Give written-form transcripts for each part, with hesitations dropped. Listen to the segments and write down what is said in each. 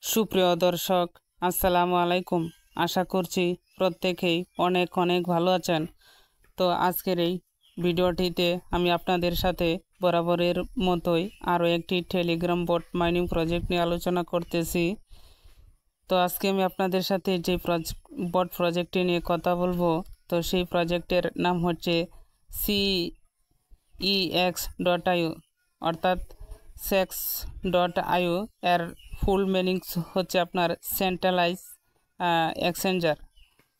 সুপ্রিয় দর্শক, আসসালামু আলাইকুম। আশা করছি প্রত্যেকেই অনেক অনেক ভালো আছেন। তো আজকের এই ভিডিওটিতে আমি আপনাদের সাথে বরাবরের মতোই আরও একটি টেলিগ্রাম বট মাইনিং প্রজেক্ট নিয়ে আলোচনা করতেছি। তো আজকে আমি আপনাদের সাথে যে বট প্রজেক্টটি নিয়ে কথা বলবো, তো সেই প্রজেক্টের নাম হচ্ছে CEX.io অর্থাৎ sex.io। এর ফুল মিনিংস হচ্ছে আপনার সেন্ট্রালাইজ এক্সচেঞ্জার।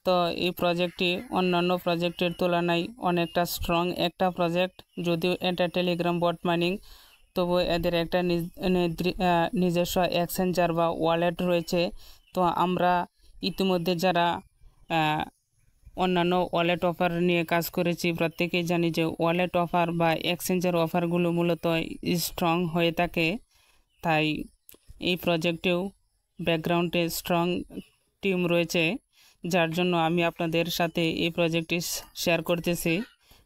তো এই প্রজেক্টটি অন্যান্য প্রজেক্টের তুলনায় অনেকটা স্ট্রং একটা প্রজেক্ট। যদিও এটা টেলিগ্রাম বট মাইনিং, তবু এদের একটা নিজস্ব এক্সচেঞ্জার বা ওয়ালেট রয়েছে। তো আমরা ইতিমধ্যে যারা অন্যান্য ওয়ালেট অফার নিয়ে কাজ করেছি প্রত্যেকেই জানি যে ওয়ালেট অফার বা এক্সচেঞ্জের অফারগুলো মূলত স্ট্রং হয়ে থাকে। তাই এই প্রজেক্টেও ব্যাকগ্রাউন্ডে স্ট্রং টিম রয়েছে, যার জন্য আমি আপনাদের সাথে এই প্রজেক্টটি শেয়ার করতেছি।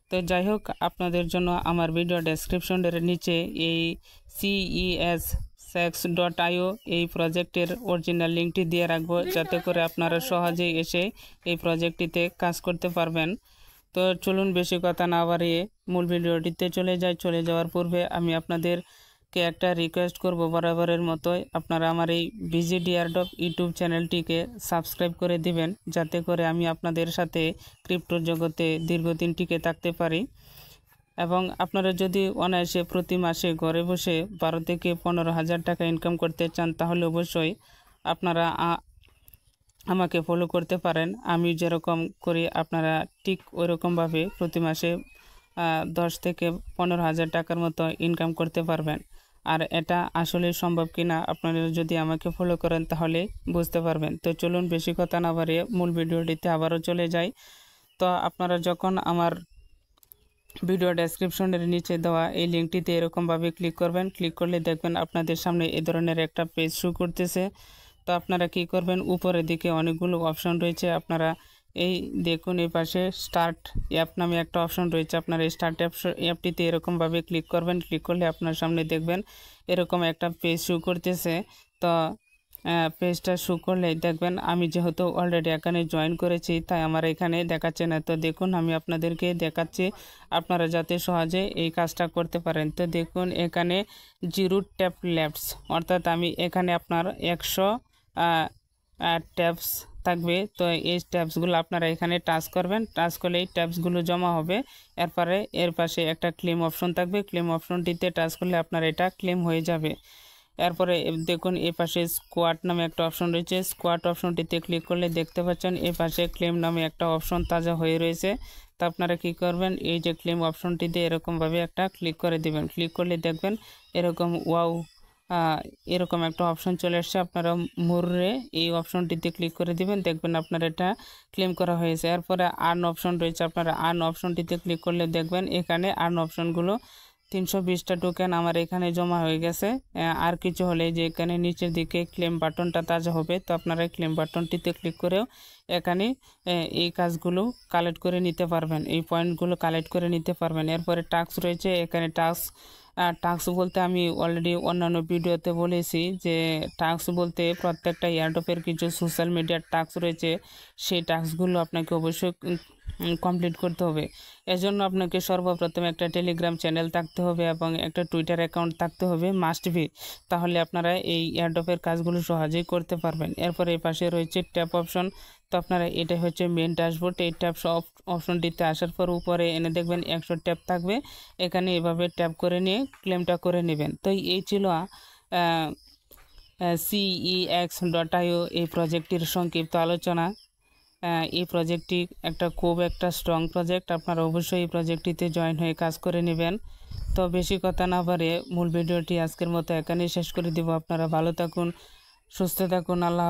তো যাই হোক, আপনাদের জন্য আমার ভিডিও ডেসক্রিপশনের নিচে এই CEX.io এই প্রজেক্টের অরিজিনাল লিঙ্কটি দিয়ে রাখবো, যাতে করে আপনারা সহজেই এসে এই প্রজেক্টটিতে কাজ করতে পারবেন। তো চলুন বেশি কথা না বাড়িয়ে মূল ভিডিওটিতে চলে যাওয়ার পূর্বে আমি আপনাদেরকে একটা রিকোয়েস্ট করব, বরাবরের মতোই আপনারা আমার এই বিজিডি এয়ারড্রপ ইউটিউব চ্যানেলটিকে সাবস্ক্রাইব করে দিবেন, যাতে করে আমি আপনাদের সাথে ক্রিপ্টো জগতে দীর্ঘদিন টিকে থাকতে পারি। এবং আপনারা যদি অনায়াসে প্রতি মাসে ঘরে বসে 12 থেকে 15,000 টাকা ইনকাম করতে চান, তাহলে অবশ্যই আপনারা আমাকে ফলো করতে পারেন। আমি যেরকম করি আপনারা ঠিক ওইরকমভাবে প্রতি মাসে 10 থেকে 15,000 টাকার মতো ইনকাম করতে পারবেন। আর এটা আসলে সম্ভব কিনা আপনারা যদি আমাকে ফলো করেন তাহলে বুঝতে পারবেন। তো চলুন বেশি কথা না বাড়িয়ে মূল ভিডিওটিতে আবারও চলে যাই। তো আপনারা যখন আমার ভিডিও ডেসক্রিপশনের নিচে দেওয়া এই লিঙ্কটিতে এরকমভাবে ক্লিক করবেন, ক্লিক করলে দেখবেন আপনাদের সামনে এই ধরনের একটা পেজ শো করতেছে। তো আপনারা কি করবেন, উপরের দিকে অনেকগুলো অপশন রয়েছে। আপনারা এই দেখুন, এই পাশে স্টার্ট অ্যাপ নামে একটা অপশন রয়েছে। আপনারা এই স্টার্ট অ্যাপটিতে এরকমভাবে ক্লিক করবেন, ক্লিক করলে আপনার সামনে দেখবেন এরকম একটা পেজ শো করতেছে। তো পেজটা শো করলে দেখবেন আমি যেহেতু অলরেডি এখানে জয়েন করেছি, তাই আমার এখানে দেখাচ্ছে না। তো দেখুন, আমি আপনাদেরকে দেখাচ্ছি আপনারা যাতে সহজে এই কাজটা করতে পারেন। তো দেখুন, এখানে 0 ট্যাপ লেফটস, অর্থাৎ আমি এখানে আপনার 100 ট্যাপস থাকবে। তো এই ট্যাপসগুলো আপনারা এখানে টাচ করবেন, টাচ করলে এই ট্যাপসগুলো জমা হবে। এরপরে এর পাশে একটা ক্লেম অপশন থাকবে, ক্লেম অপশনটিতে টাচ করলে আপনার এটা ক্লেম হয়ে যাবে। এরপরে দেখুন, এই পাশে স্কোয়াড নামে একটা অপশন রয়েছে। স্কোয়াড অপশনটিতে ক্লিক করলে দেখতে পাচ্ছেন এই পাশে ক্লেম নামে একটা অপশন তাজা হয়ে রয়েছে। তো আপনারা কি করবেন, এই যে ক্লেম অপশনটিতে এরকমভাবে একটা ক্লিক করে দিবেন। ক্লিক করলে দেখবেন এরকম ওয়াও এরকম একটা অপশন চলে আসছে। আপনারা মুরে এই অপশনটিতে ক্লিক করে দিবেন, দেখবেন আপনার এটা ক্লেম করা হয়েছে। এরপরে আর্ন অপশন রয়েছে, আপনারা আর্ন অপশনটিতে ক্লিক করলে দেখবেন এখানে আর্ন অপশনগুলো 320টা টোকেন আমার এখানে জমা হয়ে গেছে। আর কিছু হলে যে এখানে নিচের দিকে ক্লেম বাটনটা তাজা হবে, তো আপনারা ক্লেম বাটনটিতে ক্লিক করেও এখানে এই কাজগুলো কালেক্ট করে নিতে পারবেন, এই পয়েন্টগুলো কালেক্ট করে নিতে পারবেন। এরপরে টাস্ক রয়েছে, এখানে টাস্ক বলতে আমি অলরেডি অন্যান্য ভিডিওতে বলেছি যে টাস্ক বলতে প্রত্যেকটা এয়ারড্রপের কিছু সোশ্যাল মিডিয়ার টাস্ক রয়েছে, সেই টাস্কগুলো আপনাকে অবশ্যই কমপ্লিট করতে হবে। এজন্য আপনাকে সর্বপ্রথম একটা টেলিগ্রাম চ্যানেল থাকতে হবে এবং একটা টুইটার অ্যাকাউন্ট থাকতে হবে, মাস্ট বি। তাহলে আপনারা এই এয়ারড্রপের কাজগুলো সহজেই করতে পারবেন। এরপর এই পাশে রয়েছে ট্যাপ অপশন। তো আপনারা এটা হচ্ছে মেন ড্যাশবোর্ড। এই ট্যাপ অপশনটিতে আসার পর উপরে এনে দেখবেন 100 ট্যাপ থাকবে, এখানে এভাবে ট্যাপ করে নিয়ে ক্লেমটা করে নেবেন। তো এই ছিল CEX.io এই প্রজেক্টটির সংক্ষিপ্ত আলোচনা। এই প্রজেক্টটি খুব একটা স্ট্রং প্রজেক্ট, আপনারা অবশ্যই এই প্রজেক্টটিতে জয়েন হয়ে কাজ করে নেবেন। তো বেশি কথা না বাড়িয়ে মূল ভিডিওটি আজকের মতো এখানেই শেষ করে দিব। আপনারা ভালো থাকুন, সুস্থ থাকুন, আল্লাহ।